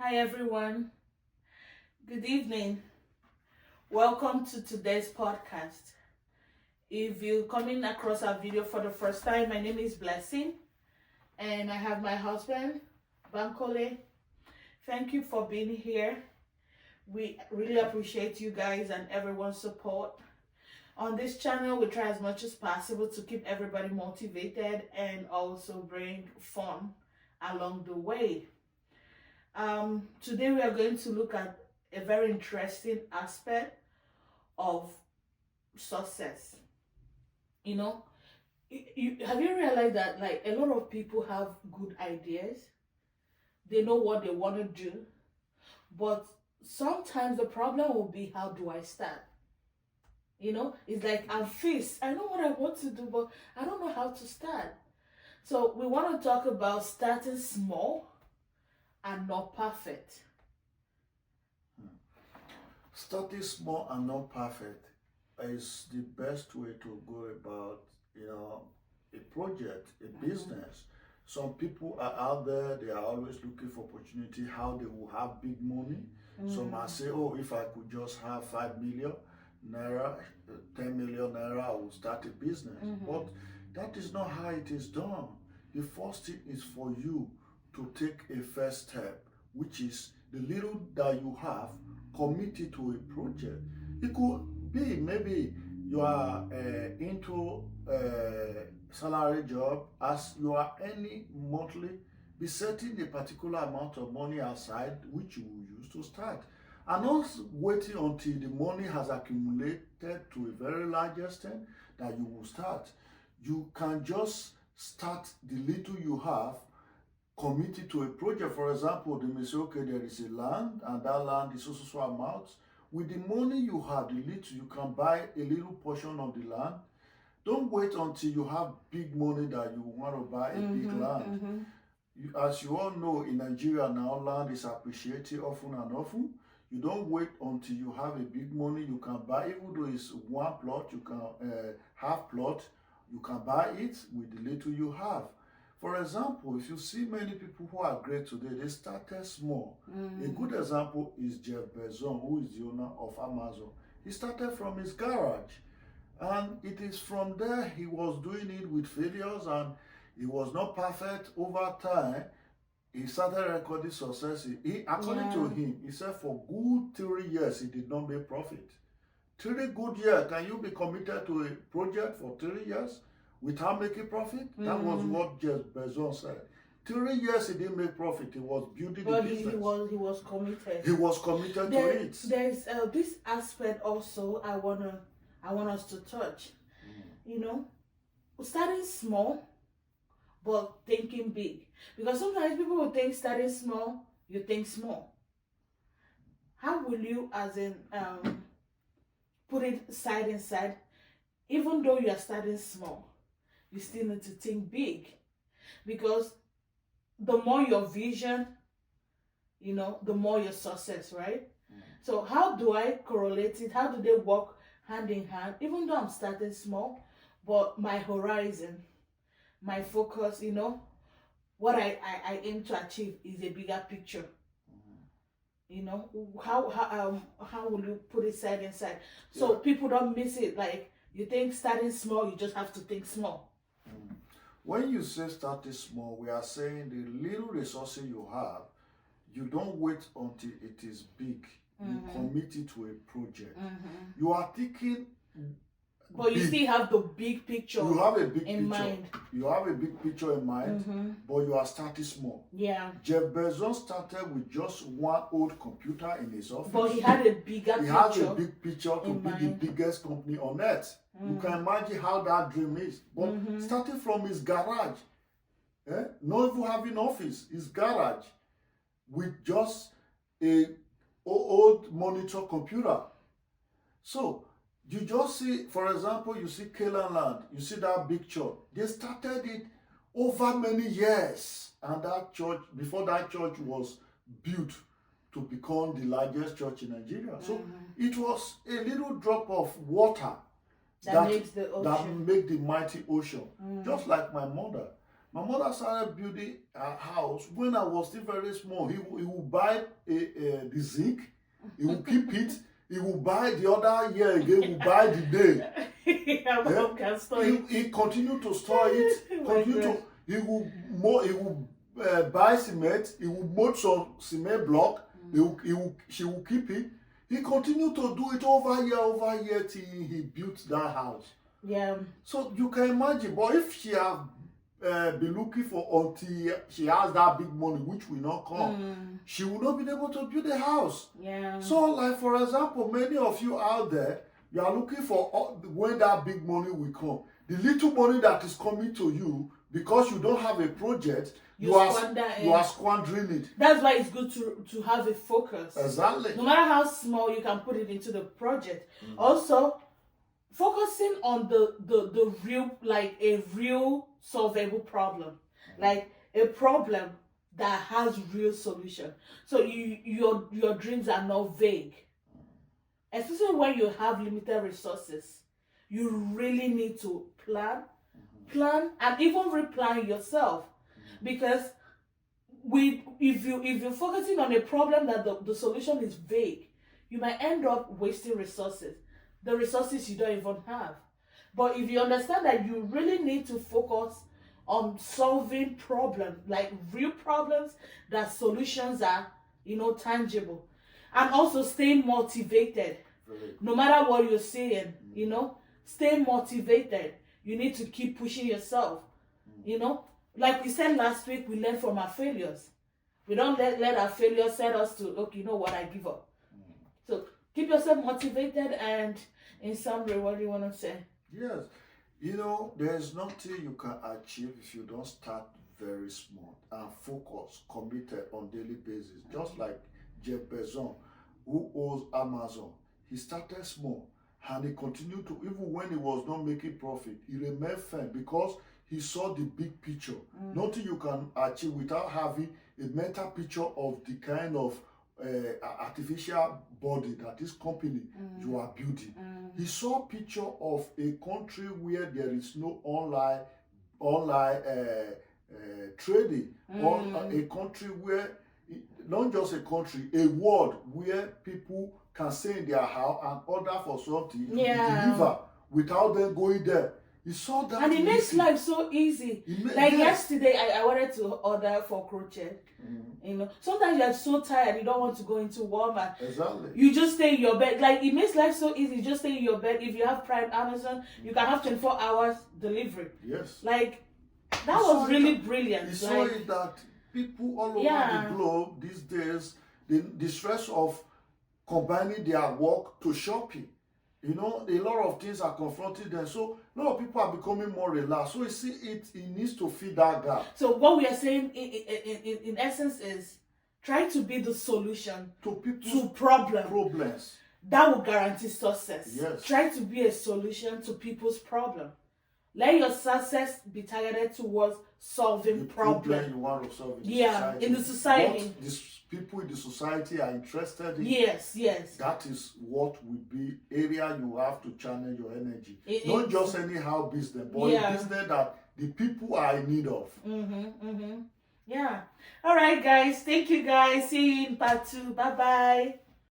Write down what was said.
Hi everyone. Good evening. Welcome to today's podcast. If you're coming across our video for the first time, my name is Blessing and I have my husband, Bankole. Thank you for being here. We really appreciate you guys and everyone's support. On this channel, we try as much as possible to keep everybody motivated and also bring fun along the way. Today we are going to look at a very interesting aspect of success. You know, have you realized that like a lot of people have good ideas? They know what they want to do, but sometimes the problem will be, how do I start? It's like I'm fixed. I know what I want to do, but I don't know how to start. So we want to talk about starting small and not perfect. Starting small and not perfect is the best way to go about, a project, a business. Some people are out there, they are always looking for opportunity, how they will have big money. Some might say, oh, if I could just have 5 million naira, 10 million naira, I will start a business. But that is not how it is done. The first thing is for you to take a first step, which is the little that you have, committed to a project. It could be maybe you are into a salary job. As you are earning monthly, be setting a particular amount of money aside which you will use to start, and not waiting until the money has accumulated to a very large extent that you will start. You can just start the little you have, committed to a project. For example, they may say, okay, there is a land and that land is so amount. With the money you have, the little, you can buy a little portion of the land. Don't wait until you have big money that you want to buy a big land. As you all know, in Nigeria now, land is appreciated often and often. You don't wait until you have a big money. You can buy, even though it's one plot, you can half plot, you can buy it with the little you have. For example, if you see many people who are great today, they started small. A good example is Jeff Bezos, who is the owner of Amazon. He started from his garage, and it is from there he was doing it with failures, and he was not perfect. Over time, he started recording success. According to him, he said for good 3 years he did not make profit. 3 good years. Can you be committed to a project for 3 years without making profit? That was what Jeff Bezos said. 3 years he didn't make profit. He was building the business. He was committed. He was committed to it. There's this aspect also I want us to touch. Starting small, but thinking big. Because sometimes people will think starting small, you think small. How will you, as in, put it side and side? Even though you are starting small, you still need to think big. Because the more your vision, the more your success, right? So how do I correlate it? How do they work hand in hand? Even though I'm starting small, but my horizon, my focus, what I aim to achieve is a bigger picture. How will you put it side and side so people don't miss it? Like, you think starting small, you just have to think small. When you say starting small, we are saying the little resources you have, you don't wait until it is big. You commit it to a project. You are thinking, but you still have the big picture. You have a big in picture. Mind. You have a big picture in mind, but you are starting small. Yeah. Jeff Bezos started with just one old computer in his office. But he had a bigger picture. He has a big picture to be the biggest company on earth. You can imagine how that dream is. But starting from his garage, not even having office, his garage, with just a old monitor computer. So you just see, for example, you see Canaan Land, you see that big church. They started it over many years. And that church, before that church was built to become the largest church in Nigeria. So it was a little drop of water that makes the ocean. That make the mighty ocean. Just like my mother. My mother started building a house when I was still very small. He will buy the zinc, he will keep it, he will buy the other year again, he will buy the day. He continued to store it, he will buy cement, he will mold some cement block, she will keep it. He continued to do it over year till he built that house. Yeah. So you can imagine, but if she have been looking for until she has that big money, which will not come, she will not be able to build a house. Yeah. So, like for example, many of you out there, you are looking for when that big money will come. The little money that is coming to you because you don't have a project, you are squandering it. That's why it's good to have a focus. Exactly. No matter how small, you can put it into the project. Also, focusing on the real, like a real solvable problem, like a problem that has real solution. So your dreams are not vague. Especially when you have limited resources, you really need to plan, and even replan yourself. Because if you're focusing on a problem that the solution is vague, you might end up wasting resources, the resources you don't even have. But if you understand that you really need to focus on solving problems, like real problems, that solutions are, tangible, and also stay motivated. No matter what you're saying, stay motivated. You need to keep pushing yourself. Like we said last week, we learn from our failures. We don't let our failures set us to, okay, you know what, I give up. So keep yourself motivated, and in summary, what do you want to say? Yes. There's nothing you can achieve if you don't start very small and focus, committed on daily basis. Just like Jeff Bezos, who owns Amazon. He started small and he continued to, even when he was not making profit, he remained firm because he saw the big picture. Nothing you can achieve without having a mental picture of the kind of artificial body that this company you are building. He saw a picture of a country where there is no online trading, or a country where, not just a country, a world where people can stay in their house and order for something to be delivered without them going there. You saw that, and it makes life so easy. Yesterday, I wanted to order for crochet. Sometimes you're so tired, you don't want to go into Walmart. Exactly. You just stay in your bed. Like, it makes life so easy. Just stay in your bed. If you have Prime Amazon, you can have 24 hours delivery. Yes. Like, that was really brilliant. You saw it that people all over the globe these days, the stress of combining their work to shopping. A lot of things are confronting them. So a lot of people are becoming more relaxed. So you see, it needs to fill that gap. So what we are saying in essence is try to be the solution to problems that will guarantee success. Yes. Try to be a solution to people's problem. Let your success be targeted towards solving problems. Problem you want to solve in the society. What these people in the society are interested in. Yes. That is what will be area you have to channel your energy. Not just anyhow business, but a business that the people are in need of. Yeah. All right, guys. Thank you, guys. See you in part 2. Bye-bye.